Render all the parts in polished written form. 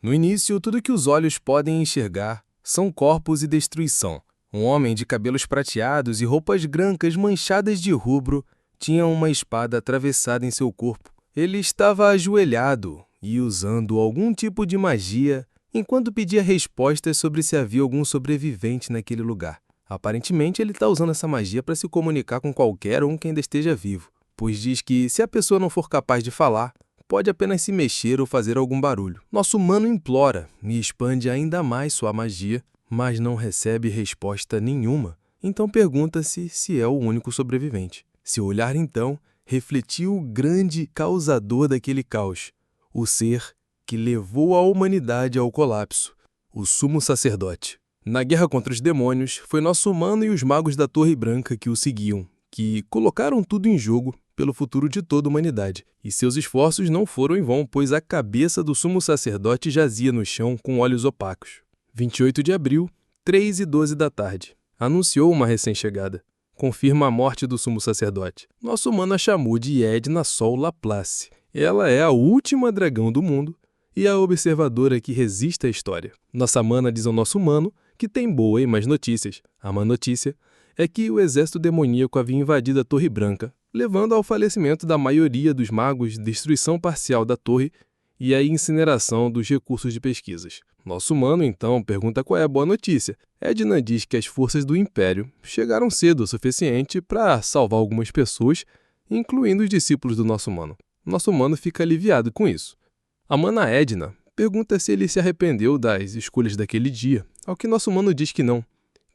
No início, tudo que os olhos podem enxergar são corpos e destruição. Um homem de cabelos prateados e roupas brancas manchadas de rubro tinha uma espada atravessada em seu corpo. Ele estava ajoelhado e usando algum tipo de magia enquanto pedia respostas sobre se havia algum sobrevivente naquele lugar. Aparentemente, ele está usando essa magia para se comunicar com qualquer um que ainda esteja vivo, pois diz que se a pessoa não for capaz de falar, pode apenas se mexer ou fazer algum barulho. Nosso humano implora e expande ainda mais sua magia, mas não recebe resposta nenhuma. Então pergunta-se se é o único sobrevivente. Seu olhar, então, refletiu o grande causador daquele caos, o ser que levou a humanidade ao colapso, o Sumo Sacerdote. Na guerra contra os demônios, foi nosso humano e os magos da Torre Branca que o seguiam, que colocaram tudo em jogo pelo futuro de toda a humanidade. E seus esforços não foram em vão, pois a cabeça do Sumo Sacerdote jazia no chão com olhos opacos. 28 de abril, 3h12 da tarde. Anunciou uma recém-chegada. Confirma a morte do Sumo Sacerdote. Nosso humano a chamou de Edna Sol Laplace. Ela é a última dragão do mundo e a observadora que resiste à história. Nossa mana diz ao nosso humano que tem boa e más notícias. A má notícia é que o exército demoníaco havia invadido a Torre Branca, levando ao falecimento da maioria dos magos, destruição parcial da torre e a incineração dos recursos de pesquisas. Nosso humano, então, pergunta qual é a boa notícia. Edna diz que as forças do Império chegaram cedo o suficiente para salvar algumas pessoas, incluindo os discípulos do nosso humano. Nosso humano fica aliviado com isso. A mana Edna pergunta se ele se arrependeu das escolhas daquele dia, ao que nosso humano diz que não,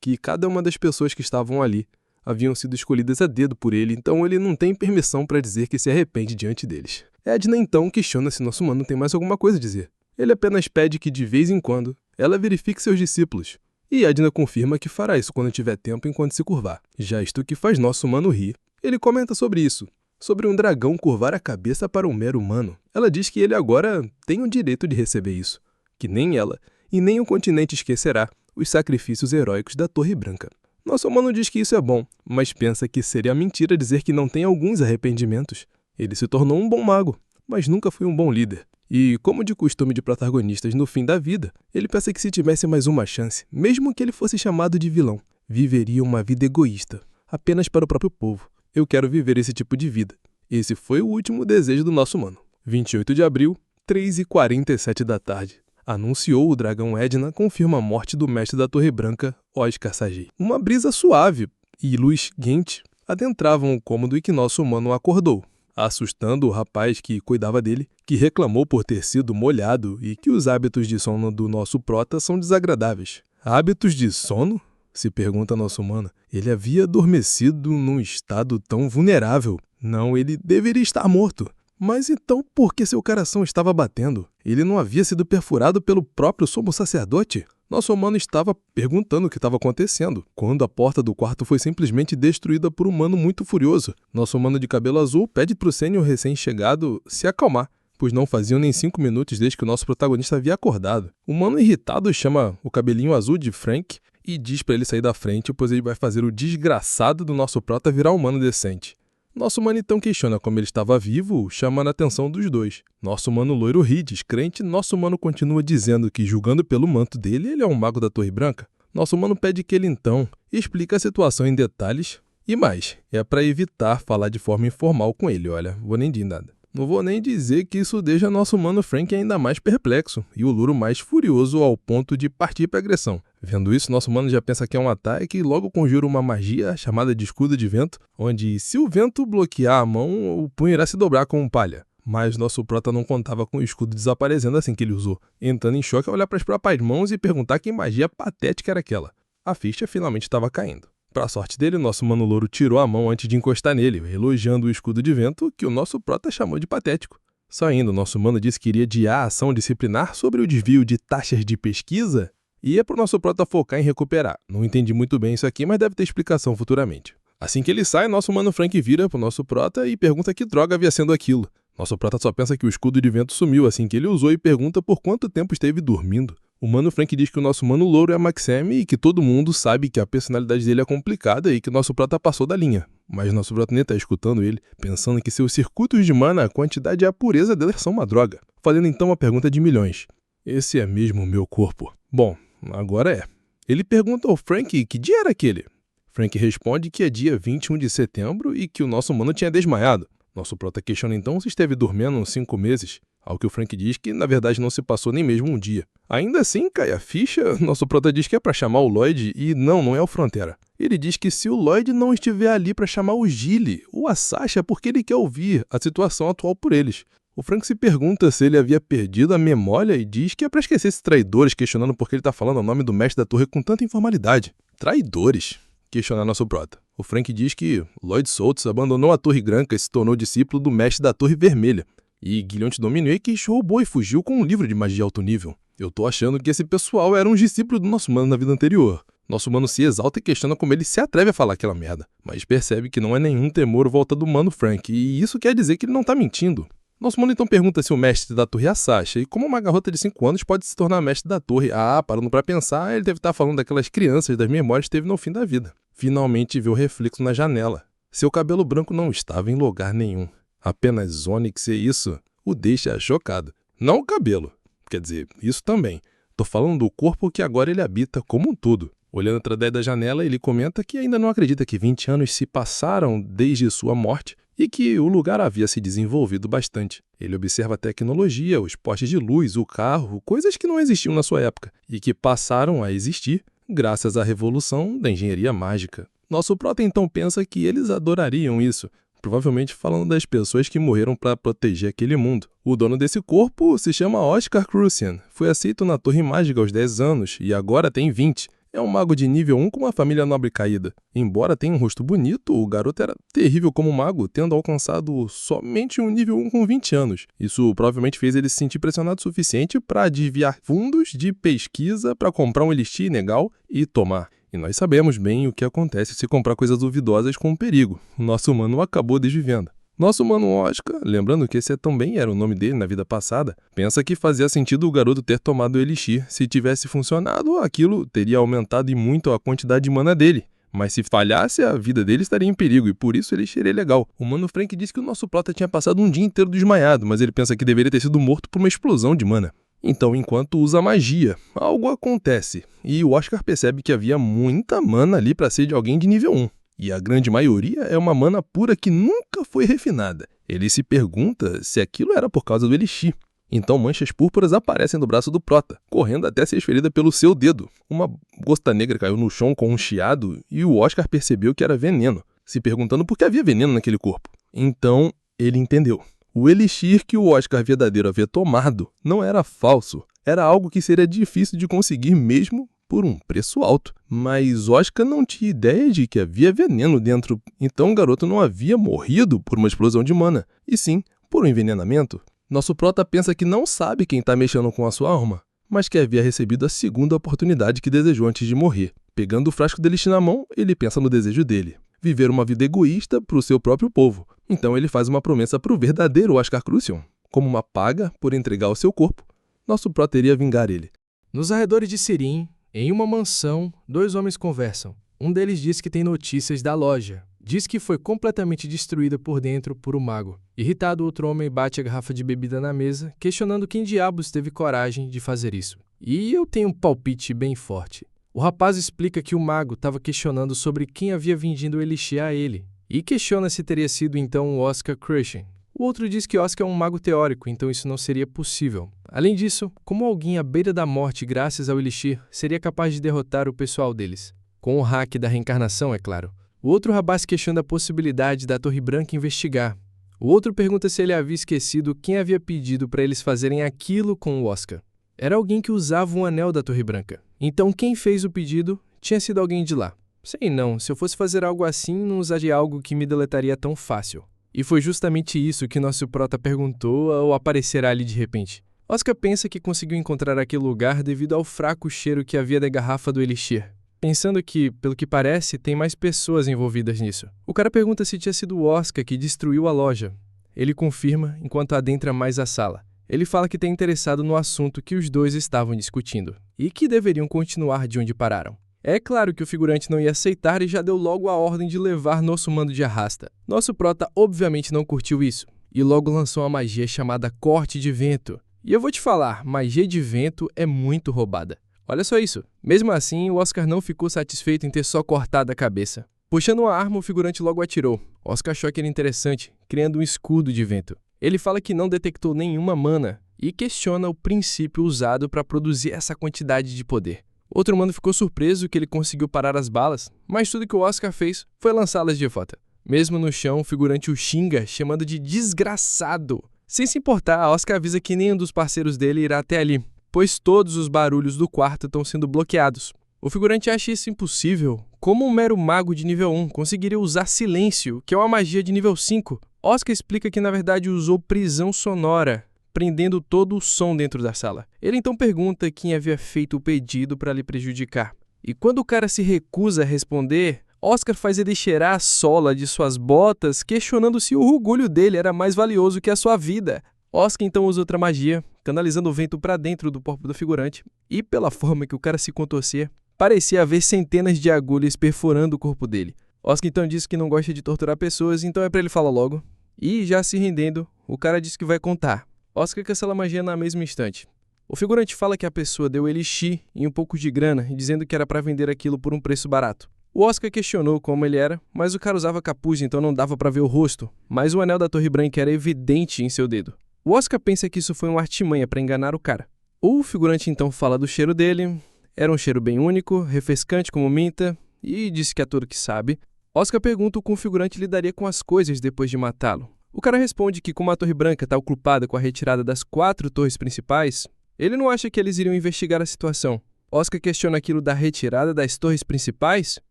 que cada uma das pessoas que estavam ali haviam sido escolhidas a dedo por ele, então ele não tem permissão para dizer que se arrepende diante deles. Edna então questiona se nosso humano tem mais alguma coisa a dizer. Ele apenas pede que, de vez em quando, ela verifique seus discípulos. E Edna confirma que fará isso quando tiver tempo enquanto se curvar. Já isto que faz nosso humano rir. Ele comenta sobre isso, sobre um dragão curvar a cabeça para um mero humano. Ela diz que ele agora tem o direito de receber isso, que nem ela e nem o continente esquecerá os sacrifícios heróicos da Torre Branca. Nosso humano diz que isso é bom, mas pensa que seria mentira dizer que não tem alguns arrependimentos. Ele se tornou um bom mago, mas nunca foi um bom líder. E, como de costume de protagonistas no fim da vida, ele pensa que se tivesse mais uma chance, mesmo que ele fosse chamado de vilão, viveria uma vida egoísta, apenas para o próprio povo. Eu quero viver esse tipo de vida. Esse foi o último desejo do nosso humano. 28 de abril, 3h47 da tarde. Anunciou o dragão Edna confirma a morte do mestre da Torre Branca, Oscar Sajei. Uma brisa suave e luz quente adentravam o cômodo em que nosso humano acordou, assustando o rapaz que cuidava dele, que reclamou por ter sido molhado e que os hábitos de sono do nosso prota são desagradáveis. Hábitos de sono? Se pergunta nosso humano. Ele havia adormecido num estado tão vulnerável. Não, ele deveria estar morto. Mas então por que seu coração estava batendo? Ele não havia sido perfurado pelo próprio Sumo Sacerdote? Nosso humano estava perguntando o que estava acontecendo, quando a porta do quarto foi simplesmente destruída por um humano muito furioso. Nosso humano de cabelo azul pede para o sênior recém-chegado se acalmar, pois não faziam nem 5 minutos desde que o nosso protagonista havia acordado. O humano irritado chama o cabelinho azul de Frank e diz para ele sair da frente, pois ele vai fazer o desgraçado do nosso prota virar um humano decente. Nosso humano então questiona como ele estava vivo, chamando a atenção dos dois. Nosso humano loiro ri, descrente, nosso humano continua dizendo que, julgando pelo manto dele, ele é um mago da Torre Branca. Nosso humano pede que ele então explique a situação em detalhes e mais, é para evitar falar de forma informal com ele, olha, vou nem dizer nada. Não vou nem dizer que isso deixa nosso humano Frank ainda mais perplexo e o louro mais furioso ao ponto de partir para agressão. Vendo isso, nosso humano já pensa que é um ataque e logo conjura uma magia chamada de escudo de vento, onde se o vento bloquear a mão, o punho irá se dobrar como palha. Mas nosso prota não contava com o escudo desaparecendo assim que ele usou, entrando em choque ao olhar para as próprias mãos e perguntar que magia patética era aquela. A ficha finalmente estava caindo. Para a sorte dele, nosso mano louro tirou a mão antes de encostar nele, elogiando o escudo de vento que o nosso prota chamou de patético. Saindo, nosso mano disse que iria adiar a ação disciplinar sobre o desvio de taxas de pesquisa e ia para o nosso prota focar em recuperar. Não entendi muito bem isso aqui, mas deve ter explicação futuramente. Assim que ele sai, nosso mano Frank vira para o nosso prota e pergunta que droga havia sendo aquilo. Nosso prota só pensa que o escudo de vento sumiu assim que ele usou e pergunta por quanto tempo esteve dormindo. O mano Frank diz que o nosso mano louro é Maxime e que todo mundo sabe que a personalidade dele é complicada e que o nosso prota passou da linha. Mas nosso prota nem tá escutando ele, pensando que seus circuitos de mana, a quantidade e a pureza deles são uma droga. Fazendo então uma pergunta de milhões. Esse é mesmo o meu corpo. Bom, agora é. Ele pergunta ao Frank que dia era aquele. Frank responde que é dia 21 de setembro e que o nosso humano tinha desmaiado. Nosso prota questiona então se esteve dormindo uns 5 meses, ao que o Frank diz que na verdade não se passou nem mesmo um dia. Ainda assim, cai a ficha, nosso prota diz que é para chamar o Lloyd e não é o Frontera. Ele diz que se o Lloyd não estiver ali para chamar o Gilly ou a Sasha é porque ele quer ouvir a situação atual por eles. O Frank se pergunta se ele havia perdido a memória e diz que é para esquecer esses traidores, questionando por que ele está falando o nome do mestre da torre com tanta informalidade. Traidores? Questiona nosso prota. O Frank diz que Lloyd Soltz abandonou a Torre Branca e se tornou discípulo do mestre da Torre Vermelha. E Gilliant Dominique roubou e fugiu com um livro de magia alto nível. Eu tô achando que esse pessoal era um discípulo do nosso mano na vida anterior. Nosso mano se exalta e questiona como ele se atreve a falar aquela merda. Mas percebe que não é nenhum temor volta do mano Frank, e isso quer dizer que ele não tá mentindo. Nosso mano então pergunta se o mestre da torre é a Sasha, e como uma garota de 5 anos pode se tornar mestre da torre. Parando pra pensar, ele deve estar falando daquelas crianças das memórias que teve no fim da vida. Finalmente vê o reflexo na janela. Seu cabelo branco não estava em lugar nenhum. Apenas Onyx e isso o deixa chocado. Não o cabelo. Quer dizer, isso também. Tô falando do corpo que agora ele habita como um todo. Olhando através da janela, ele comenta que ainda não acredita que 20 anos se passaram desde sua morte e que o lugar havia se desenvolvido bastante. Ele observa a tecnologia, os postes de luz, o carro, coisas que não existiam na sua época e que passaram a existir graças à revolução da engenharia mágica. Nosso prota então pensa que eles adorariam isso, provavelmente falando das pessoas que morreram para proteger aquele mundo. O dono desse corpo se chama Oscar Crucian, foi aceito na Torre Mágica aos 10 anos e agora tem 20. É um mago de nível 1 com uma família nobre caída. Embora tenha um rosto bonito, o garoto era terrível como mago, tendo alcançado somente um nível 1 com 20 anos. Isso provavelmente fez ele se sentir pressionado o suficiente para desviar fundos de pesquisa para comprar um elixir ilegal e tomar. E nós sabemos bem o que acontece se comprar coisas duvidosas com perigo. O nosso humano acabou desvivendo. Nosso mano Oscar, lembrando que esse também era o nome dele na vida passada, pensa que fazia sentido o garoto ter tomado o elixir. Se tivesse funcionado, aquilo teria aumentado e muito a quantidade de mana dele. Mas se falhasse, a vida dele estaria em perigo e por isso ele elixir é legal. O mano Frank disse que o nosso prota tinha passado um dia inteiro desmaiado, mas ele pensa que deveria ter sido morto por uma explosão de mana. Então, enquanto usa magia, algo acontece, e o Oscar percebe que havia muita mana ali para ser de alguém de nível 1. E a grande maioria é uma mana pura que nunca foi refinada. Ele se pergunta se aquilo era por causa do elixir. Então manchas púrpuras aparecem no braço do prota, correndo até ser esferida pelo seu dedo. Uma gosta negra caiu no chão com um chiado e o Oscar percebeu que era veneno, se perguntando por que havia veneno naquele corpo. Então ele entendeu. O elixir que o Oscar verdadeiro havia tomado não era falso, era algo que seria difícil de conseguir mesmo por um preço alto. Mas Oscar não tinha ideia de que havia veneno dentro, então o garoto não havia morrido por uma explosão de mana, e sim por um envenenamento. Nosso prota pensa que não sabe quem está mexendo com a sua alma, mas que havia recebido a segunda oportunidade que desejou antes de morrer. Pegando o frasco de elixir na mão, ele pensa no desejo dele: viver uma vida egoísta para o seu próprio povo. Então ele faz uma promessa para o verdadeiro Oscar Crucian. Como uma paga por entregar o seu corpo, nosso prota iria vingar ele. Nos arredores de Sirim, em uma mansão, 2 homens conversam. Um deles diz que tem notícias da loja. Diz que foi completamente destruída por dentro por um mago. Irritado, outro homem bate a garrafa de bebida na mesa, questionando quem diabos teve coragem de fazer isso. E eu tenho um palpite bem forte. O rapaz explica que o mago estava questionando sobre quem havia vendido o elixir a ele, e questiona se teria sido então o Oscar Crucian. O outro diz que Oscar é um mago teórico, então isso não seria possível. Além disso, como alguém à beira da morte graças ao elixir seria capaz de derrotar o pessoal deles? Com o hack da reencarnação, é claro. O outro rapaz questiona a possibilidade da Torre Branca investigar. O outro pergunta se ele havia esquecido quem havia pedido para eles fazerem aquilo com o Oscar. Era alguém que usava um anel da Torre Branca. Então quem fez o pedido tinha sido alguém de lá. Sei não, se eu fosse fazer algo assim, não usaria algo que me deletaria tão fácil. E foi justamente isso que nosso prota perguntou ao aparecer ali de repente. Oscar pensa que conseguiu encontrar aquele lugar devido ao fraco cheiro que havia da garrafa do elixir, pensando que, pelo que parece, tem mais pessoas envolvidas nisso. O cara pergunta se tinha sido o Oscar que destruiu a loja. Ele confirma enquanto adentra mais a sala. Ele fala que está interessado no assunto que os dois estavam discutindo e que deveriam continuar de onde pararam. É claro que o figurante não ia aceitar e já deu logo a ordem de levar nosso mando de arrasta. Nosso prota obviamente não curtiu isso e logo lançou uma magia chamada Corte de Vento. E eu vou te falar, magia de vento é muito roubada. Olha só isso. Mesmo assim, o Oscar não ficou satisfeito em ter só cortado a cabeça. Puxando uma arma, o figurante logo atirou. Oscar achou que era interessante, criando um escudo de vento. Ele fala que não detectou nenhuma mana e questiona o princípio usado para produzir essa quantidade de poder. Outro humano ficou surpreso que ele conseguiu parar as balas, mas tudo que o Oscar fez foi lançá-las de volta. Mesmo no chão, o figurante o xinga, chamando de desgraçado. Sem se importar, Oscar avisa que nenhum dos parceiros dele irá até ali, pois todos os barulhos do quarto estão sendo bloqueados. O figurante acha isso impossível. Como um mero mago de nível 1 conseguiria usar silêncio, que é uma magia de nível 5? Oscar explica que na verdade usou prisão sonora, prendendo todo o som dentro da sala. Ele então pergunta quem havia feito o pedido para lhe prejudicar. E quando o cara se recusa a responder, Oscar faz ele cheirar a sola de suas botas, questionando se o orgulho dele era mais valioso que a sua vida. Oscar então usa outra magia, canalizando o vento para dentro do corpo do figurante, e pela forma que o cara se contorcia, parecia haver centenas de agulhas perfurando o corpo dele. Oscar então diz que não gosta de torturar pessoas, então é para ele falar logo. E já se rendendo, o cara diz que vai contar. Oscar cancela a magia na mesma instante. O figurante fala que a pessoa deu elixir e um pouco de grana, dizendo que era para vender aquilo por um preço barato. O Oscar questionou como ele era, mas o cara usava capuz, então não dava para ver o rosto, mas o anel da Torre Branca era evidente em seu dedo. O Oscar pensa que isso foi uma artimanha para enganar o cara. O figurante então fala do cheiro dele. Era um cheiro bem único, refrescante como minta, e disse que é tudo que sabe. Oscar pergunta como o figurante lidaria com as coisas depois de matá-lo. O cara responde que como a Torre Branca está ocupada com a retirada das 4 torres principais, ele não acha que eles iriam investigar a situação. Oscar questiona aquilo da retirada das torres principais.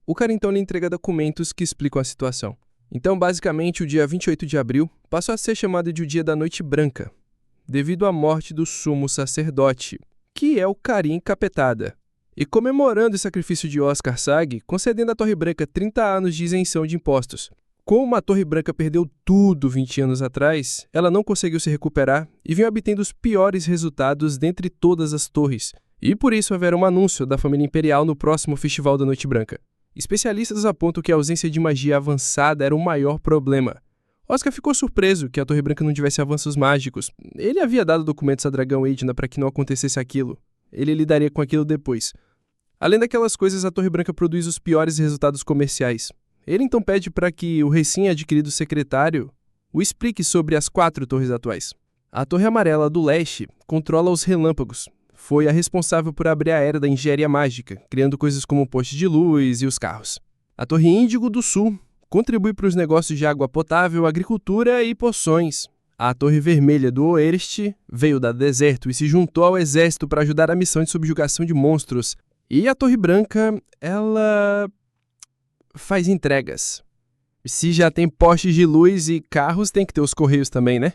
O cara então lhe entrega documentos que explicam a situação. Então, basicamente, o dia 28 de abril passou a ser chamado de o Dia da Noite Branca, devido à morte do sumo sacerdote, que é o Carim Encapetada. E comemorando o sacrifício de Oscar Sag, concedendo à Torre Branca 30 anos de isenção de impostos. Como a Torre Branca perdeu tudo 20 anos atrás, ela não conseguiu se recuperar e vinha obtendo os piores resultados dentre todas as torres. E por isso haverá um anúncio da família imperial no próximo Festival da Noite Branca. Especialistas apontam que a ausência de magia avançada era o maior problema. Oscar ficou surpreso que a Torre Branca não tivesse avanços mágicos. Ele havia dado documentos a Dragão Edna para que não acontecesse aquilo. Ele lidaria com aquilo depois. Além daquelas coisas, a Torre Branca produz os piores resultados comerciais. Ele então pede para que o recém-adquirido secretário o explique sobre as 4 torres atuais. A Torre Amarela do Leste controla os relâmpagos. Foi a responsável por abrir a era da engenharia mágica, criando coisas como postes de luz e os carros. A Torre Índigo do Sul contribui para os negócios de água potável, agricultura e poções. A Torre Vermelha do Oeste veio da deserto e se juntou ao exército para ajudar a missão de subjugação de monstros. E a Torre Branca, ela faz entregas. Se já tem postes de luz e carros, tem que ter os correios também, né?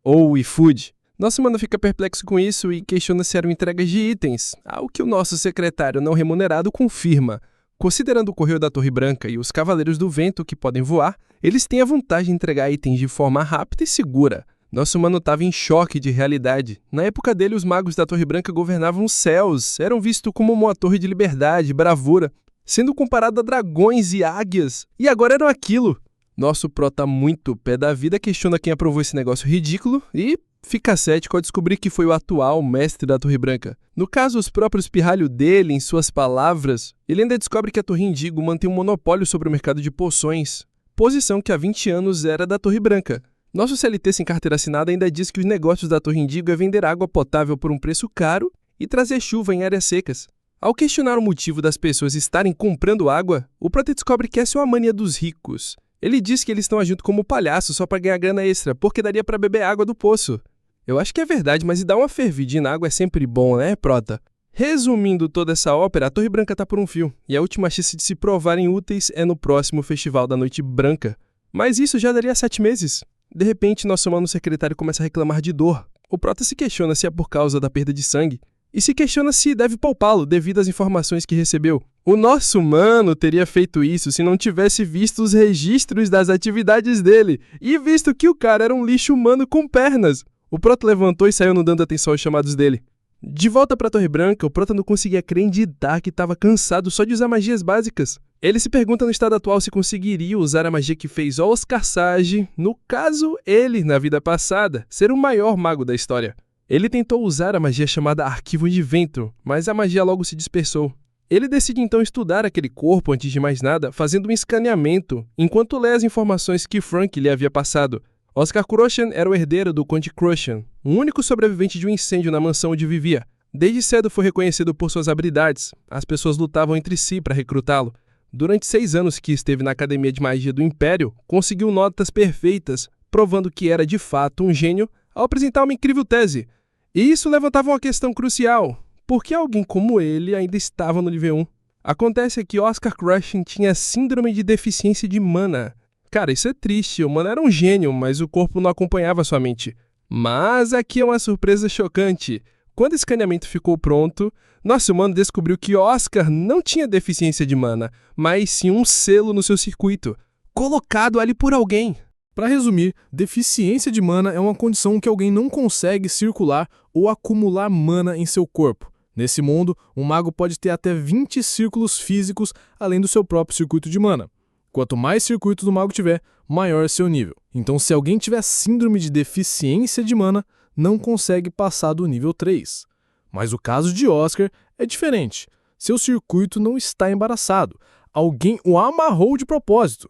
Ou o iFood. Nosso mano fica perplexo com isso e questiona se eram entregas de itens, ao que o nosso secretário não remunerado confirma. Considerando o correio da Torre Branca e os Cavaleiros do Vento que podem voar, eles têm a vantagem de entregar itens de forma rápida e segura. Nosso mano estava em choque de realidade. Na época dele, os magos da Torre Branca governavam os céus, eram vistos como uma torre de liberdade, bravura, sendo comparado a dragões e águias, e agora eram aquilo. Nosso prota muito pé da vida questiona quem aprovou esse negócio ridículo e fica cético ao descobrir que foi o atual mestre da Torre Branca. No caso, os próprios pirralhos dele, em suas palavras, ele ainda descobre que a Torre Índigo mantém um monopólio sobre o mercado de poções, posição que há 20 anos era da Torre Branca. Nosso CLT sem carteira assinada ainda diz que os negócios da Torre Índigo é vender água potável por um preço caro e trazer chuva em áreas secas. Ao questionar o motivo das pessoas estarem comprando água, o prota descobre que essa é uma mania dos ricos. Ele diz que eles estão agindo como palhaços só para ganhar grana extra, porque daria para beber água do poço. Eu acho que é verdade, mas dar uma fervidinha na água é sempre bom, né, prota? Resumindo toda essa ópera, a Torre Branca tá por um fio, e a última chance de se provarem úteis é no próximo Festival da Noite Branca. Mas isso já daria 7 meses. De repente, nosso mano secretário começa a reclamar de dor. O prota se questiona se é por causa da perda de sangue, e se questiona se deve poupá-lo devido às informações que recebeu. O nosso mano teria feito isso se não tivesse visto os registros das atividades dele, e visto que o cara era um lixo humano com pernas. O prota levantou e saiu não dando atenção aos chamados dele. De volta para a Torre Branca, o prota não conseguia acreditar que estava cansado só de usar magias básicas. Ele se pergunta no estado atual se conseguiria usar a magia que fez Oscar Sage, no caso, ele, na vida passada, ser o maior mago da história. Ele tentou usar a magia chamada Arquivo de Vento, mas a magia logo se dispersou. Ele decide então estudar aquele corpo antes de mais nada, fazendo um escaneamento, enquanto lê as informações que Frank lhe havia passado. Oscar Crushen era o herdeiro do Conde Crushen, o único sobrevivente de um incêndio na mansão onde vivia. Desde cedo foi reconhecido por suas habilidades. As pessoas lutavam entre si para recrutá-lo. Durante 6 anos que esteve na Academia de Magia do Império, conseguiu notas perfeitas, provando que era de fato um gênio ao apresentar uma incrível tese. E isso levantava uma questão crucial. Por que alguém como ele ainda estava no nível 1? Acontece que Oscar Crushen tinha síndrome de deficiência de mana. Cara, isso é triste. O mana era um gênio, mas o corpo não acompanhava sua mente. Mas aqui é uma surpresa chocante. Quando o escaneamento ficou pronto, nosso humano descobriu que Oscar não tinha deficiência de mana, mas sim um selo no seu circuito, colocado ali por alguém. Para resumir, deficiência de mana é uma condição que alguém não consegue circular ou acumular mana em seu corpo. Nesse mundo, um mago pode ter até 20 círculos físicos além do seu próprio circuito de mana. Quanto mais circuitos o mago tiver, maior é seu nível. Então, se alguém tiver síndrome de deficiência de mana, não consegue passar do nível 3. Mas o caso de Oscar é diferente. Seu circuito não está embaraçado. Alguém o amarrou de propósito.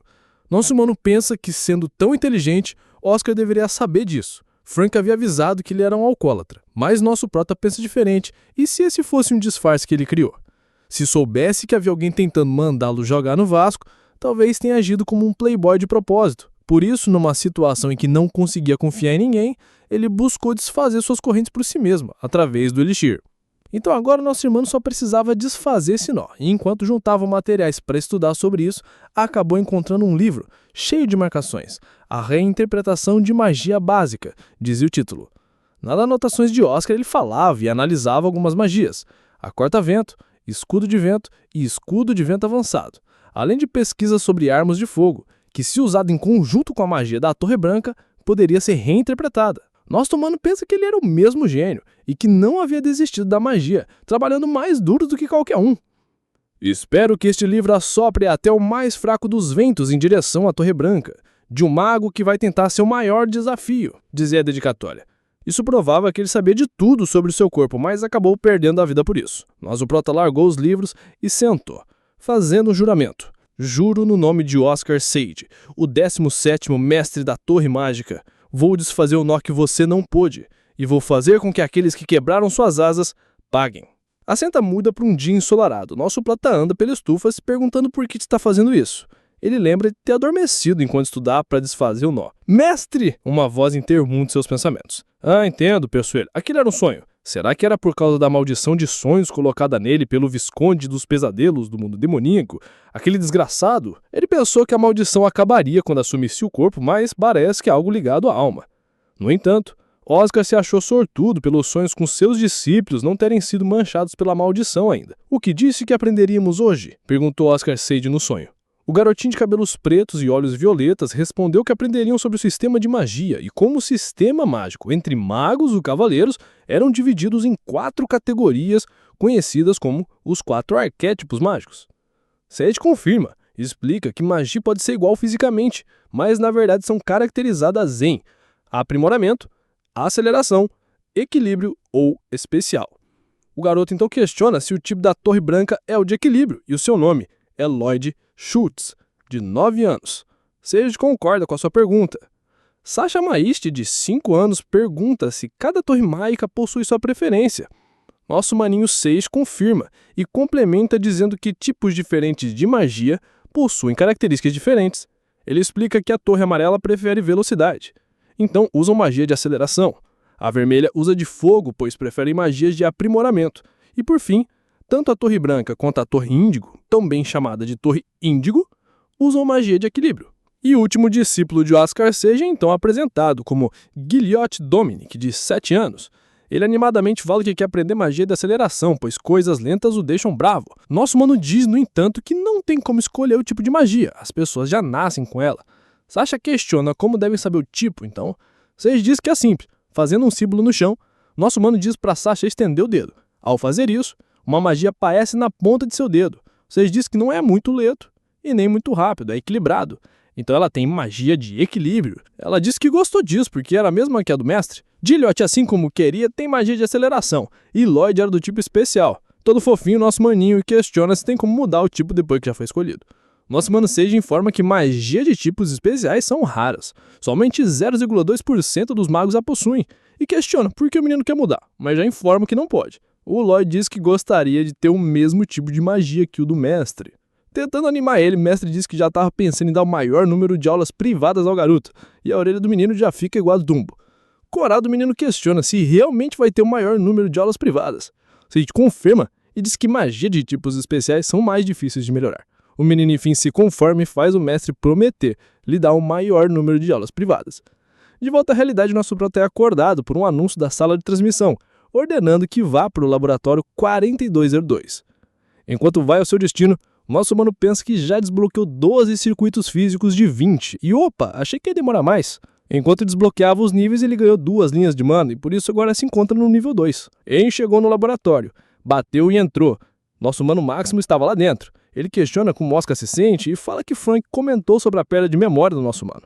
Nosso humano pensa que, sendo tão inteligente, Oscar deveria saber disso. Frank havia avisado que ele era um alcoólatra, mas nosso prota pensa diferente. E se esse fosse um disfarce que ele criou? Se soubesse que havia alguém tentando mandá-lo jogar no Vasco, talvez tenha agido como um playboy de propósito. Por isso, numa situação em que não conseguia confiar em ninguém, ele buscou desfazer suas correntes por si mesmo, através do Elixir. Então agora nosso irmão só precisava desfazer esse nó, e enquanto juntava materiais para estudar sobre isso, acabou encontrando um livro cheio de marcações. A reinterpretação de magia básica, dizia o título. Nas anotações de Oscar ele falava e analisava algumas magias. A corta-vento, escudo de vento e escudo de vento avançado. Além de pesquisas sobre armas de fogo, que se usada em conjunto com a magia da Torre Branca, poderia ser reinterpretada. Nosso humano pensa que ele era o mesmo gênio e que não havia desistido da magia, trabalhando mais duro do que qualquer um. Espero que este livro assopre até o mais fraco dos ventos em direção à Torre Branca, de um mago que vai tentar seu maior desafio, dizia a dedicatória. Isso provava que ele sabia de tudo sobre o seu corpo, mas acabou perdendo a vida por isso. Nosso prota largou os livros e sentou, fazendo um juramento. Juro no nome de Oscar Sage, o 17º mestre da Torre Mágica. Vou desfazer o nó que você não pôde, e vou fazer com que aqueles que quebraram suas asas paguem. A senta muda para um dia ensolarado. Nosso prota anda pela estufa se perguntando por que está fazendo isso. Ele lembra de ter adormecido enquanto estudava para desfazer o nó. Mestre! Uma voz interrompe seus pensamentos. Ah, entendo, pensou ele. Aquilo era um sonho. Será que era por causa da maldição de sonhos colocada nele pelo Visconde dos Pesadelos do mundo demoníaco? Aquele desgraçado? Ele pensou que a maldição acabaria quando assumisse o corpo, mas parece que é algo ligado à alma. No entanto, Oscar se achou sortudo pelos sonhos com seus discípulos não terem sido manchados pela maldição ainda. O que disse que aprenderíamos hoje? Perguntou Oscar Sage no sonho. O garotinho de cabelos pretos e olhos violetas respondeu que aprenderiam sobre o sistema de magia e como o sistema mágico entre magos e cavaleiros eram divididos em 4 categorias conhecidas como os 4 arquétipos mágicos. Sage confirma e explica que magia pode ser igual fisicamente, mas na verdade são caracterizadas em aprimoramento, aceleração, equilíbrio ou especial. O garoto então questiona se o tipo da Torre Branca é o de equilíbrio e o seu nome é Lloyd Schultz, de 9 anos. Sage concorda com a sua pergunta. Sasha Maiste, de 5 anos, pergunta se cada torre mágica possui sua preferência. Nosso maninho Sage confirma e complementa dizendo que tipos diferentes de magia possuem características diferentes. Ele explica que a torre amarela prefere velocidade, então usam magia de aceleração. A vermelha usa de fogo, pois prefere magias de aprimoramento. E por fim, tanto a Torre Branca quanto a Torre Índigo, também chamada de Torre Índigo, usam magia de equilíbrio. E o último discípulo de Oscar seja então apresentado como Guillotte Dominic, de 7 anos. Ele animadamente fala que quer aprender magia de aceleração, pois coisas lentas o deixam bravo. Nosso mano diz, no entanto, que não tem como escolher o tipo de magia, as pessoas já nascem com ela. Sasha questiona como devem saber o tipo, então. Sage diz que é simples, fazendo um símbolo no chão. Nosso mano diz para Sasha estender o dedo. Ao fazer isso, uma magia aparece na ponta de seu dedo. Sage diz que não é muito lento e nem muito rápido, é equilibrado. Então ela tem magia de equilíbrio. Ela disse que gostou disso, porque era a mesma que a do mestre. Gilliot, assim como queria, tem magia de aceleração, e Lloyd era do tipo especial. Todo fofinho nosso maninho e questiona se tem como mudar o tipo depois que já foi escolhido. Nosso mano Sage informa que magia de tipos especiais são raras. Somente 0,2% dos magos a possuem. E questiona por que o menino quer mudar, mas já informa que não pode. O Lloyd diz que gostaria de ter o mesmo tipo de magia que o do mestre. Tentando animar ele, o mestre diz que já estava pensando em dar o maior número de aulas privadas ao garoto. E a orelha do menino já fica igual a Dumbo. Coral do menino questiona se realmente vai ter o maior número de aulas privadas. Sage confirma e diz que magia de tipos especiais são mais difíceis de melhorar. O menino enfim se conforma e faz o mestre prometer lhe dar o maior número de aulas privadas. De volta à realidade, nosso prota é acordado por um anúncio da sala de transmissão, ordenando que vá para o laboratório 4202. Enquanto vai ao seu destino, nosso humano pensa que já desbloqueou 12 circuitos físicos de 20, e opa, achei que ia demorar mais. Enquanto desbloqueava os níveis, ele ganhou 2 linhas de mana, e por isso agora se encontra no nível 2. Aang chegou no laboratório, bateu e entrou. Nosso humano Máximo estava lá dentro. Ele questiona como Oscar se sente e fala que Frank comentou sobre a perda de memória do nosso humano.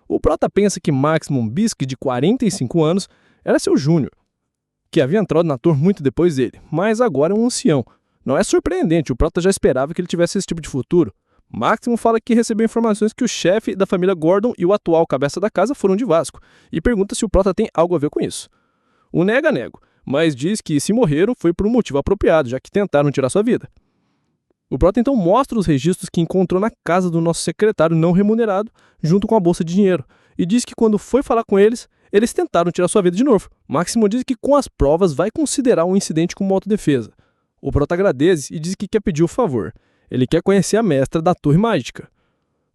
O prota pensa que Maximum Bisque, de 45 anos, era seu júnior, que havia entrado na torre muito depois dele, mas agora é um ancião. Não é surpreendente, o prota já esperava que ele tivesse esse tipo de futuro. Máximo fala que recebeu informações que o chefe da família Gordon e o atual cabeça da casa foram de Vasco, e pergunta se o prota tem algo a ver com isso. O nega, mas diz que se morreram foi por um motivo apropriado, já que tentaram tirar sua vida. O prota então mostra os registros que encontrou na casa do nosso secretário não remunerado, junto com a bolsa de dinheiro, e diz que quando foi falar com eles, eles tentaram tirar sua vida de novo. Máximo diz que com as provas vai considerar o incidente como autodefesa. O prota agradece e diz que quer pedir o favor. Ele quer conhecer a mestra da Torre Mágica.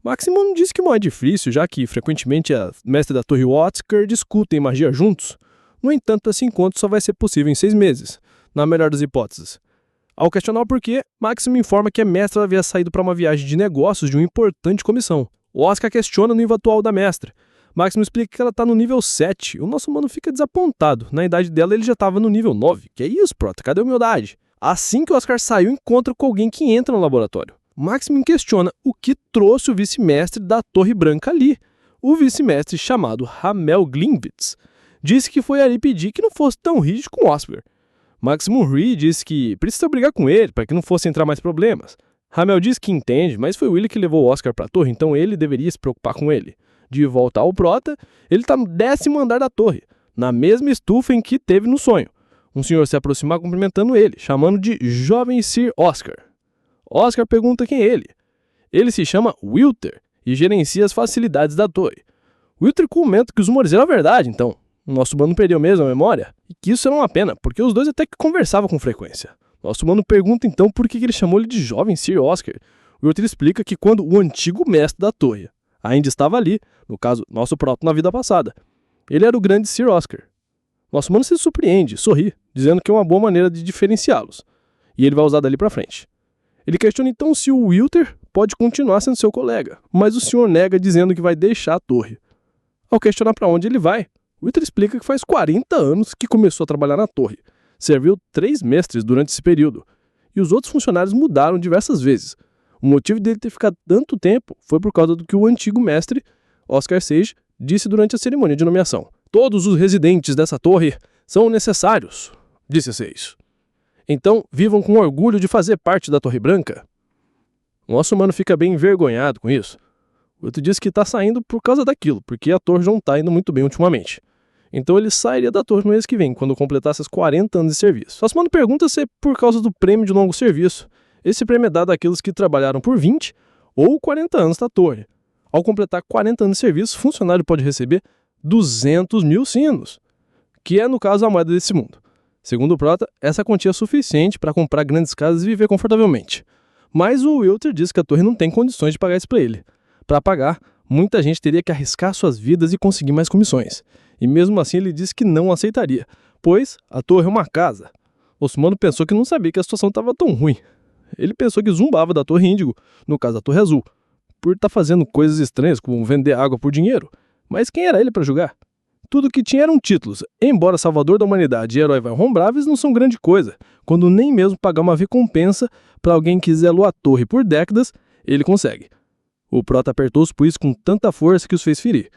Máximo diz que não é difícil, já que frequentemente a mestra da Torre Watsker discutem magia juntos. No entanto, esse encontro só vai ser possível em 6 meses, na melhor das hipóteses. Ao questionar o porquê, Máximo informa que a mestra havia saído para uma viagem de negócios de uma importante comissão. O Oscar questiona o nível atual da mestra. Máximo explica que ela está no nível 7. O nosso mano fica desapontado. Na idade dela, ele já estava no nível 9. Que é isso, prota? Cadê a humildade? Assim que o Oscar saiu, encontra com alguém que entra no laboratório. Máximo questiona o que trouxe o vice-mestre da Torre Branca ali. O vice-mestre, chamado Hamel Glinwitz, disse que foi ali pedir que não fosse tão rígido com o Oscar. Máximo ri e disse que precisa brigar com ele para que não fosse entrar mais problemas. Hamel diz que entende, mas foi o Willy que levou o Oscar para a torre, então ele deveria se preocupar com ele. De volta ao prota, ele está no 10º andar da torre, na mesma estufa em que teve no sonho. Um senhor se aproxima cumprimentando ele, chamando de Jovem Sir Oscar. Oscar pergunta quem é ele. Ele se chama Wilter e gerencia as facilidades da torre. Wilter comenta que os rumores eram verdade, então. O nosso mano perdeu mesmo a memória, e que isso era uma pena, porque os dois até que conversavam com frequência. Nosso mano pergunta então por que ele chamou ele de Jovem Sir Oscar. O Wilter explica que quando o antigo mestre da torre ainda estava ali, no caso, nosso proto na vida passada, ele era o grande Sir Oscar. Nosso mano se surpreende, sorri, dizendo que é uma boa maneira de diferenciá-los, e ele vai usar dali pra frente. Ele questiona então se o Wilter pode continuar sendo seu colega, mas o senhor nega dizendo que vai deixar a torre. Ao questionar para onde ele vai, Wilter explica que faz 40 anos que começou a trabalhar na torre, serviu 3 mestres durante esse período, e os outros funcionários mudaram diversas vezes. O motivo dele ter ficado tanto tempo foi por causa do que o antigo mestre, Oscar Sage, disse durante a cerimônia de nomeação. Todos os residentes dessa torre são necessários, disse Sage. Então, vivam com orgulho de fazer parte da Torre Branca. O nosso humano fica bem envergonhado com isso. O outro diz que está saindo por causa daquilo, porque a torre não está indo muito bem ultimamente. Então ele sairia da torre no mês que vem, quando completasse os 40 anos de serviço. Nosso humano pergunta se é por causa do prêmio de longo serviço. Esse prêmio é dado àqueles que trabalharam por 20 ou 40 anos na torre. Ao completar 40 anos de serviço, o funcionário pode receber 200 mil sinos, que é, no caso, a moeda desse mundo. Segundo o prota, essa quantia é suficiente para comprar grandes casas e viver confortavelmente. Mas o Wilter diz que a torre não tem condições de pagar isso para ele. Para pagar, muita gente teria que arriscar suas vidas e conseguir mais comissões. E mesmo assim ele disse que não aceitaria, pois a torre é uma casa. Osmano pensou que não sabia que a situação estava tão ruim. Ele pensou que zombava da Torre Índigo, no caso da Torre Azul, por estar fazendo coisas estranhas como vender água por dinheiro. Mas quem era ele para julgar? Tudo que tinha eram títulos, embora Salvador da Humanidade e Herói Van Braves não são grande coisa, quando nem mesmo pagar uma recompensa para alguém que zelou a torre por décadas, ele consegue. O prota apertou os punhos com tanta força que os fez ferir.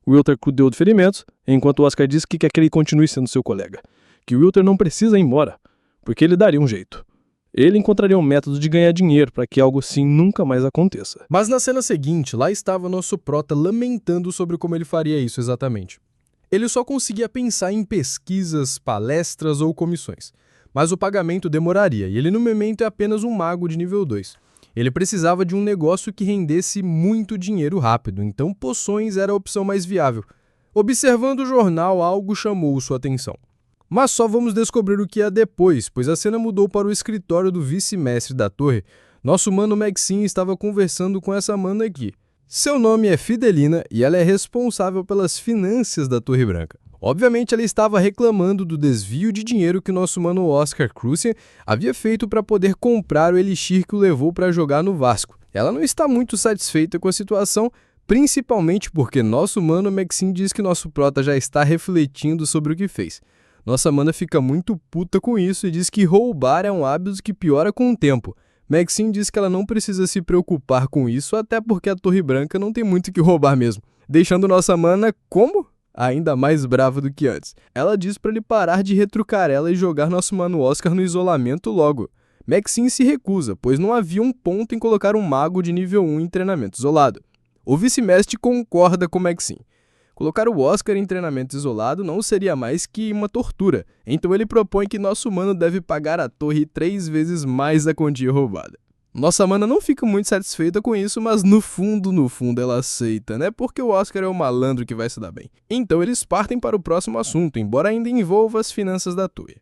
Wilter cuidou de ferimentos, enquanto Oscar disse que quer que ele continue sendo seu colega. Que Wilter não precisa ir embora, porque ele daria um jeito. Ele encontraria um método de ganhar dinheiro para que algo assim nunca mais aconteça. Mas na cena seguinte, lá estava nosso prota lamentando sobre como ele faria isso exatamente. Ele só conseguia pensar em pesquisas, palestras ou comissões. Mas o pagamento demoraria, e ele no momento é apenas um mago de nível 2. Ele precisava de um negócio que rendesse muito dinheiro rápido, então poções era a opção mais viável. Observando o jornal, algo chamou sua atenção. Mas só vamos descobrir o que é depois, pois a cena mudou para o escritório do vice-mestre da torre. Nosso mano Maxim estava conversando com essa mana aqui. Seu nome é Fidelina e ela é responsável pelas finanças da Torre Branca. Obviamente, ela estava reclamando do desvio de dinheiro que nosso mano Oscar Crucian havia feito para poder comprar o elixir que o levou para jogar no Vasco. Ela não está muito satisfeita com a situação, principalmente porque nosso mano Maxim diz que nosso prota já está refletindo sobre o que fez. Nossa mana fica muito puta com isso e diz que roubar é um hábito que piora com o tempo. Maxim diz que ela não precisa se preocupar com isso, até porque a Torre Branca não tem muito o que roubar mesmo. Deixando nossa mana como? Ainda mais brava do que antes. Ela diz para ele parar de retrucar ela e jogar nosso mano Oscar no isolamento logo. Maxim se recusa, pois não havia um ponto em colocar um mago de nível 1 em treinamento isolado. O vice-mestre concorda com Maxim. Colocar o Oscar em treinamento isolado não seria mais que uma tortura, então ele propõe que nosso mano deve pagar a torre 3 vezes mais da quantia roubada. Nossa mana não fica muito satisfeita com isso, mas no fundo ela aceita, né? Porque o Oscar é o malandro que vai se dar bem. Então eles partem para o próximo assunto, embora ainda envolva as finanças da torre.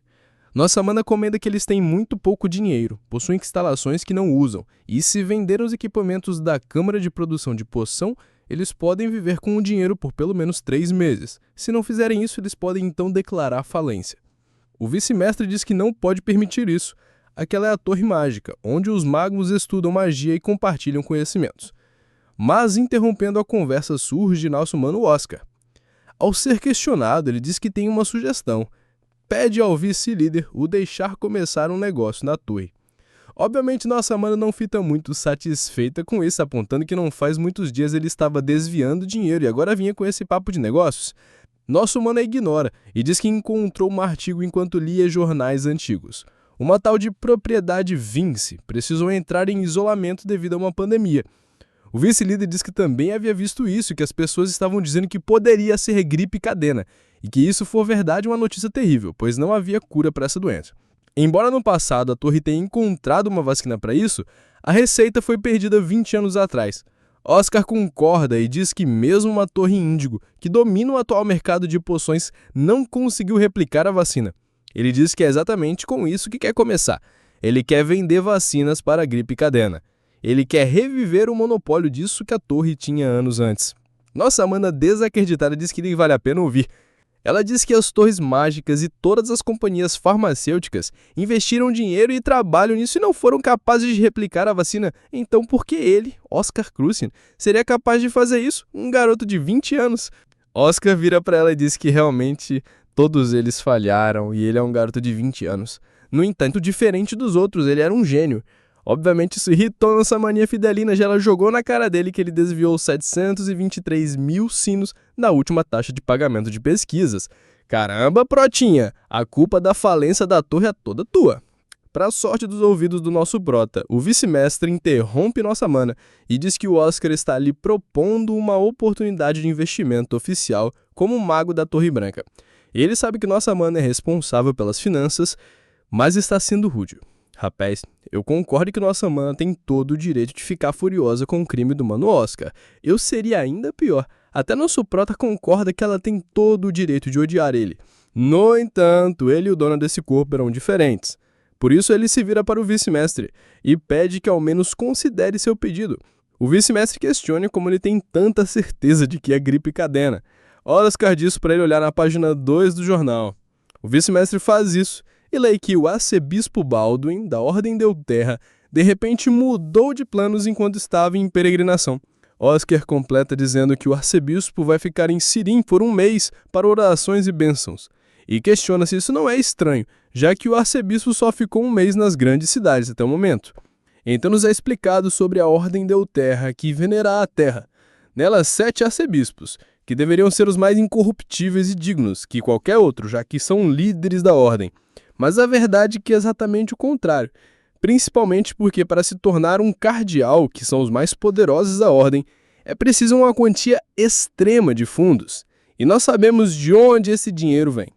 Nossa mana comenta que eles têm muito pouco dinheiro, possuem instalações que não usam, e se vender os equipamentos da Câmara de Produção de Poção, eles podem viver com o dinheiro por pelo menos 3 meses. Se não fizerem isso, eles podem então declarar falência. O vice-mestre diz que não pode permitir isso. Aquela é a Torre Mágica, onde os magos estudam magia e compartilham conhecimentos. Mas, interrompendo a conversa, surge nosso mano Oscar. Ao ser questionado, ele diz que tem uma sugestão. Pede ao vice-líder o deixar começar um negócio na torre. Obviamente, nossa mana não fica muito satisfeita com isso, apontando que não faz muitos dias ele estava desviando dinheiro e agora vinha com esse papo de negócios. Nosso mano a ignora e diz que encontrou um artigo enquanto lia jornais antigos. Uma tal de propriedade Vince precisou entrar em isolamento devido a uma pandemia. O vice-líder diz que também havia visto isso e que as pessoas estavam dizendo que poderia ser gripe cadena, e que isso for verdade uma notícia terrível, pois não havia cura para essa doença. Embora no passado a torre tenha encontrado uma vacina para isso, a receita foi perdida 20 anos atrás. Oscar concorda e diz que mesmo uma torre índigo, que domina o atual mercado de poções, não conseguiu replicar a vacina. Ele diz que é exatamente com isso que quer começar. Ele quer vender vacinas para a gripe cadena. Ele quer reviver o monopólio disso que a torre tinha anos antes. Nossa mana desacreditada diz que lhe vale a pena ouvir. Ela diz que as torres mágicas e todas as companhias farmacêuticas investiram dinheiro e trabalho nisso e não foram capazes de replicar a vacina. Então por que ele, Oscar Crucian, seria capaz de fazer isso? Um garoto de 20 anos. Oscar vira para ela e diz que realmente todos eles falharam e ele é um garoto de 20 anos. No entanto, diferente dos outros, ele era um gênio. Obviamente isso irritou nossa mania Fidelina, já ela jogou na cara dele que ele desviou 723 mil sinos na última taxa de pagamento de pesquisas. Caramba, protinha, a culpa da falência da torre é toda tua. Para a sorte dos ouvidos do nosso prota, o vice-mestre interrompe nossa mana e diz que o Oscar está lhe propondo uma oportunidade de investimento oficial como mago da Torre Branca. Ele sabe que nossa mana é responsável pelas finanças, mas está sendo rude. Rapaz, eu concordo que nossa mana tem todo o direito de ficar furiosa com o crime do mano Oscar. Eu seria ainda pior. Até nosso prota concorda que ela tem todo o direito de odiar ele. No entanto, ele e o dono desse corpo eram diferentes. Por isso ele se vira para o vice-mestre e pede que ao menos considere seu pedido. O vice-mestre questiona como ele tem tanta certeza de que é gripe cadena. Oscar diz para ele olhar na página 2 do jornal. O vice-mestre faz isso e lê que o arcebispo Baldwin, da Ordem Deuterra, de repente mudou de planos enquanto estava em peregrinação. Oscar completa dizendo que o arcebispo vai ficar em Sirim por 1 mês para orações e bênçãos. E questiona se isso não é estranho, já que o arcebispo só ficou 1 mês nas grandes cidades até o momento. Então nos é explicado sobre a Ordem Deuterra que venera a terra. Nela 7 arcebispos, que deveriam ser os mais incorruptíveis e dignos que qualquer outro, já que são líderes da ordem. Mas a verdade é que é exatamente o contrário, principalmente porque para se tornar um cardeal, que são os mais poderosos da ordem, é preciso uma quantia extrema de fundos. E nós sabemos de onde esse dinheiro vem.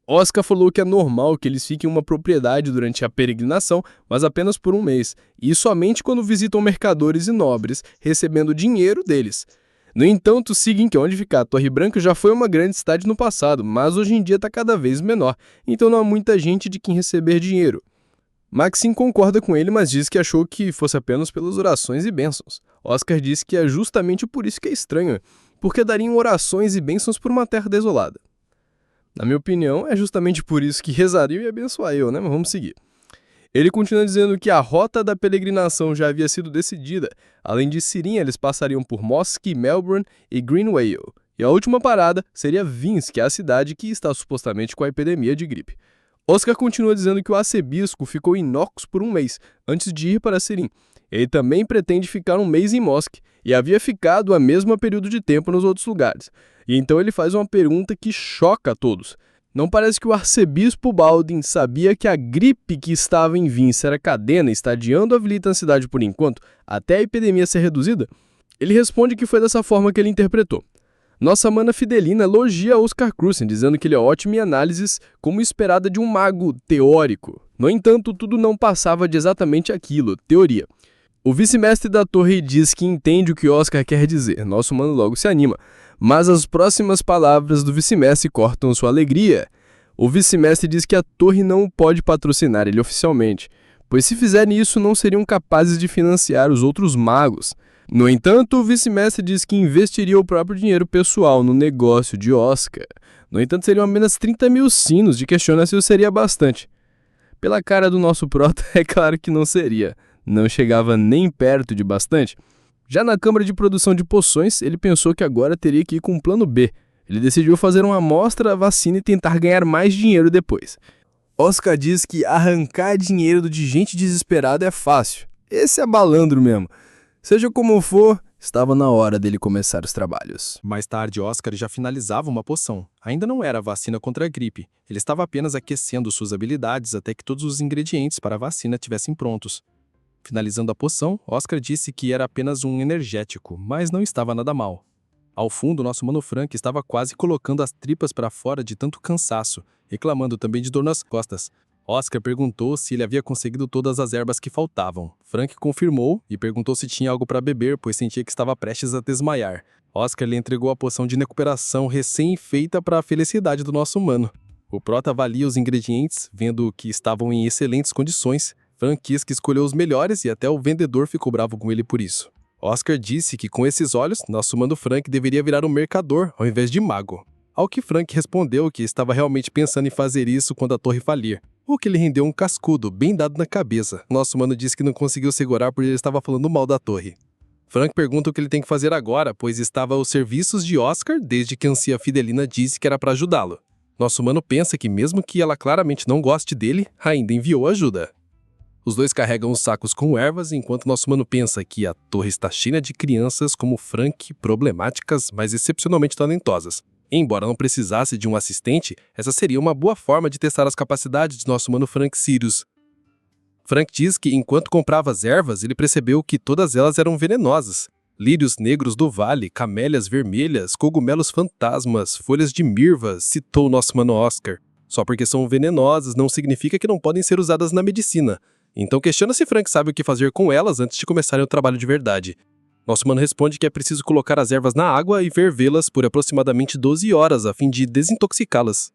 Oscar falou que é normal que eles fiquem em uma propriedade durante a peregrinação, mas apenas por um mês, e somente quando visitam mercadores e nobres, recebendo dinheiro deles. No entanto, Sigyn, que é onde fica a Torre Branca, já foi uma grande cidade no passado, mas hoje em dia está cada vez menor, então não há muita gente de quem receber dinheiro. Maxim concorda com ele, mas diz que achou que fosse apenas pelas orações e bênçãos. Oscar diz que é justamente por isso que é estranho, porque dariam orações e bênçãos por uma terra desolada. Na minha opinião, é justamente por isso que rezariam e abençoar eu, né? Mas vamos seguir. Ele continua dizendo que a rota da peregrinação já havia sido decidida. Além de Cirim, eles passariam por Mosque, Melbourne e Greenwale. E a última parada seria Vince, que é a cidade que está supostamente com a epidemia de gripe. Oscar continua dizendo que o arcebispo ficou em Knox por um mês, antes de ir para Cirim. Ele também pretende ficar um mês em Mosque, e havia ficado a mesmo período de tempo nos outros lugares. E então ele faz uma pergunta que choca a todos. Não parece que o arcebispo Baldwin sabia que a gripe que estava em Vince era cadena, estadiando a visita na cidade por enquanto, até a epidemia ser reduzida? Ele responde que foi dessa forma que ele interpretou. Nossa mana Fidelina elogia Oscar Cruzen, dizendo que ele é ótimo em análises, como esperada de um mago teórico. No entanto, tudo não passava de exatamente aquilo, teoria. O vice-mestre da torre diz que entende o que Oscar quer dizer. Nosso mano logo se anima. Mas as próximas palavras do vice-mestre cortam sua alegria. O vice-mestre diz que a torre não pode patrocinar ele oficialmente, pois se fizerem isso não seriam capazes de financiar os outros magos. No entanto, o vice-mestre diz que investiria o próprio dinheiro pessoal no negócio de Oscar. No entanto, seriam apenas 30 mil sinos, de questiona se isso seria bastante. Pela cara do nosso prota, é claro que não seria. Não chegava nem perto de bastante. Já na Câmara de Produção de Poções, ele pensou que agora teria que ir com um plano B. Ele decidiu fazer uma amostra da vacina e tentar ganhar mais dinheiro depois. Oscar diz que arrancar dinheiro de gente desesperada é fácil. Esse é balandro mesmo. Seja como for, estava na hora dele começar os trabalhos. Mais tarde, Oscar já finalizava uma poção. Ainda não era a vacina contra a gripe. Ele estava apenas aquecendo suas habilidades até que todos os ingredientes para a vacina estivessem prontos. Finalizando a poção, Oscar disse que era apenas um energético, mas não estava nada mal. Ao fundo, nosso mano Frank estava quase colocando as tripas para fora de tanto cansaço, reclamando também de dor nas costas. Oscar perguntou se ele havia conseguido todas as ervas que faltavam. Frank confirmou e perguntou se tinha algo para beber, pois sentia que estava prestes a desmaiar. Oscar lhe entregou a poção de recuperação recém-feita para a felicidade do nosso humano. O prota avalia os ingredientes, vendo que estavam em excelentes condições. Frank quis que escolheu os melhores e até o vendedor ficou bravo com ele por isso. Oscar disse que com esses olhos, nosso mano Frank deveria virar um mercador ao invés de mago. Ao que Frank respondeu que estava realmente pensando em fazer isso quando a torre falir. O que lhe rendeu um cascudo bem dado na cabeça. Nosso mano disse que não conseguiu segurar porque ele estava falando mal da torre. Frank pergunta o que ele tem que fazer agora, pois estava aos serviços de Oscar desde que a anciã Fidelina disse que era para ajudá-lo. Nosso mano pensa que mesmo que ela claramente não goste dele, ainda enviou ajuda. Os dois carregam os sacos com ervas, enquanto nosso mano pensa que a torre está cheia de crianças como Frank, problemáticas, mas excepcionalmente talentosas. Embora não precisasse de um assistente, essa seria uma boa forma de testar as capacidades de nosso mano Frank Sirius. Frank diz que enquanto comprava as ervas, ele percebeu que todas elas eram venenosas. Lírios negros do vale, camélias vermelhas, cogumelos fantasmas, folhas de mirva, citou nosso mano Oscar. Só porque são venenosas não significa que não podem ser usadas na medicina. Então questiona se Frank sabe o que fazer com elas antes de começarem o trabalho de verdade. Nosso mano responde que é preciso colocar as ervas na água e fervê-las por aproximadamente 12 horas a fim de desintoxicá-las.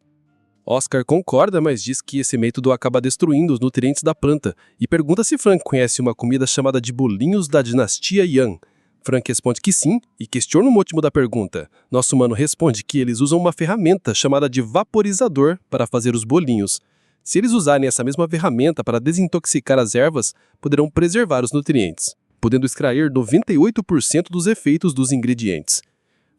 Oscar concorda, mas diz que esse método acaba destruindo os nutrientes da planta e pergunta se Frank conhece uma comida chamada de bolinhos da dinastia Yan. Frank responde que sim e questiona o motivo da pergunta. Nosso mano responde que eles usam uma ferramenta chamada de vaporizador para fazer os bolinhos. Se eles usarem essa mesma ferramenta para desintoxicar as ervas, poderão preservar os nutrientes, podendo extrair 98% dos efeitos dos ingredientes.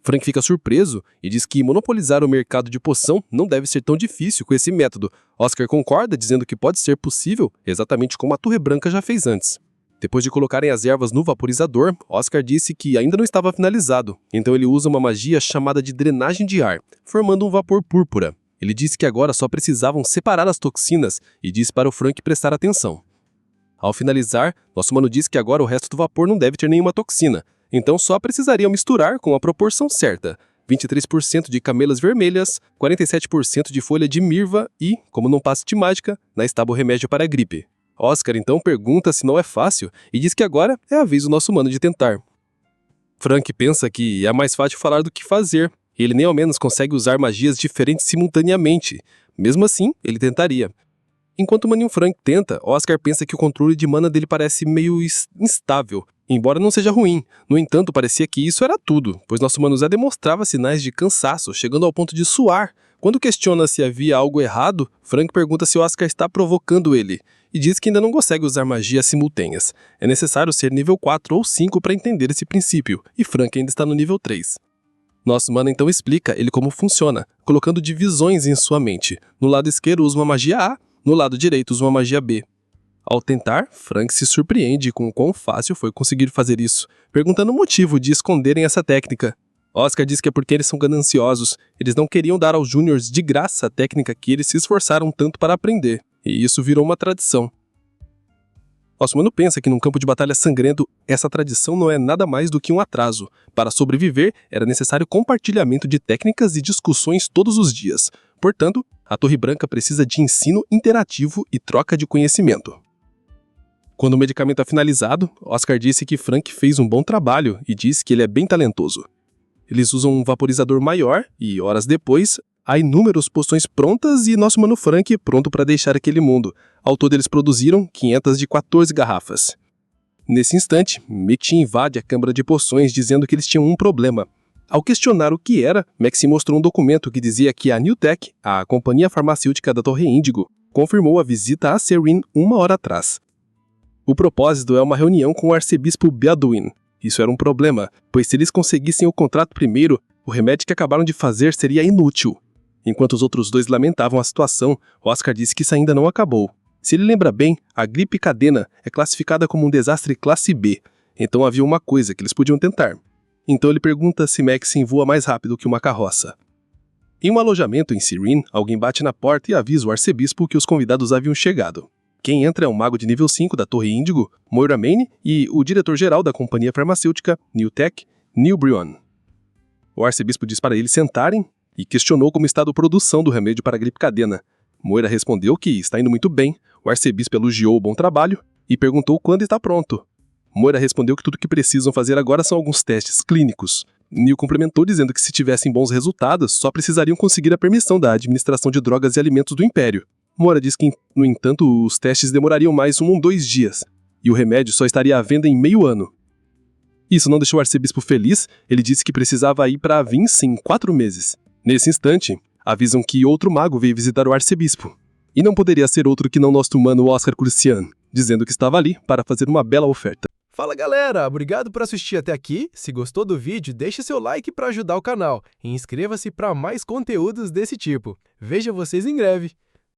Frank fica surpreso e diz que monopolizar o mercado de poção não deve ser tão difícil com esse método. Oscar concorda, dizendo que pode ser possível, exatamente como a Torre Branca já fez antes. Depois de colocarem as ervas no vaporizador, Oscar disse que ainda não estava finalizado, então ele usa uma magia chamada de drenagem de ar, formando um vapor púrpura. Ele disse que agora só precisavam separar as toxinas e disse para o Frank prestar atenção. Ao finalizar, nosso mano disse que agora o resto do vapor não deve ter nenhuma toxina, então só precisariam misturar com a proporção certa. 23% de camelas vermelhas, 47% de folha de mirva e, como num passe de mágica, lá estava o remédio para a gripe. Oscar então pergunta se não é fácil e diz que agora é a vez do nosso mano de tentar. Frank pensa que é mais fácil falar do que fazer, e ele nem ao menos consegue usar magias diferentes simultaneamente. Mesmo assim, ele tentaria. Enquanto o maninho Frank tenta, Oscar pensa que o controle de mana dele parece meio instável, embora não seja ruim. No entanto, parecia que isso era tudo, pois nosso mano Zé demonstrava sinais de cansaço, chegando ao ponto de suar. Quando questiona se havia algo errado, Frank pergunta se Oscar está provocando ele, e diz que ainda não consegue usar magias simultâneas. É necessário ser nível 4 ou 5 para entender esse princípio, e Frank ainda está no nível 3. Nosso mano então explica ele como funciona, colocando divisões em sua mente. No lado esquerdo usa uma magia A, no lado direito usa uma magia B. Ao tentar, Frank se surpreende com o quão fácil foi conseguir fazer isso, perguntando o motivo de esconderem essa técnica. Oscar diz que é porque eles são gananciosos, eles não queriam dar aos Júniors de graça a técnica que eles se esforçaram tanto para aprender, e isso virou uma tradição. Nosso mano pensa que num campo de batalha sangrento, essa tradição não é nada mais do que um atraso. Para sobreviver, era necessário compartilhamento de técnicas e discussões todos os dias. Portanto, a Torre Branca precisa de ensino interativo e troca de conhecimento. Quando o medicamento é finalizado, Oscar disse que Frank fez um bom trabalho e disse que ele é bem talentoso. Eles usam um vaporizador maior e, horas depois, há inúmeras poções prontas e nosso mano Frank pronto para deixar aquele mundo. Ao todo eles produziram 500 de 14 garrafas. Nesse instante, Mexi invade a câmara de poções dizendo que eles tinham um problema. Ao questionar o que era, Mexi mostrou um documento que dizia que a Newtek, a companhia farmacêutica da Torre Índigo, confirmou a visita a Serene 1 hora atrás. O propósito é uma reunião com o arcebispo Beaduin. Isso era um problema, pois se eles conseguissem o contrato primeiro, o remédio que acabaram de fazer seria inútil. Enquanto os outros dois lamentavam a situação, Oscar disse que isso ainda não acabou. Se ele lembra bem, a gripe cadena é classificada como um desastre classe B, então havia uma coisa que eles podiam tentar. Então ele pergunta se Maxine voa mais rápido que uma carroça. Em um alojamento em Serene, alguém bate na porta e avisa o arcebispo que os convidados haviam chegado. Quem entra é um mago de nível 5 da Torre Índigo, Moira Maine, e o diretor-geral da companhia farmacêutica, Newtek, Neil Brion. O arcebispo diz para eles sentarem e questionou como está a produção do remédio para a gripe cadena. Moira respondeu que está indo muito bem, o arcebispo elogiou o bom trabalho e perguntou quando está pronto. Moira respondeu que tudo o que precisam fazer agora são alguns testes clínicos. Neil complementou dizendo que se tivessem bons resultados, só precisariam conseguir a permissão da Administração de Drogas e Alimentos do Império. Moira diz que, no entanto, os testes demorariam mais 1 ou 2 dias, e o remédio só estaria à venda em meio ano. Isso não deixou o arcebispo feliz, ele disse que precisava ir para a Vince em 4 meses. Nesse instante, avisam que outro mago veio visitar o arcebispo. E não poderia ser outro que não nosso humano Oscar Crucian, dizendo que estava ali para fazer uma bela oferta. Fala galera, obrigado por assistir até aqui. Se gostou do vídeo, deixe seu like para ajudar o canal e inscreva-se para mais conteúdos desse tipo. Vejo vocês em breve.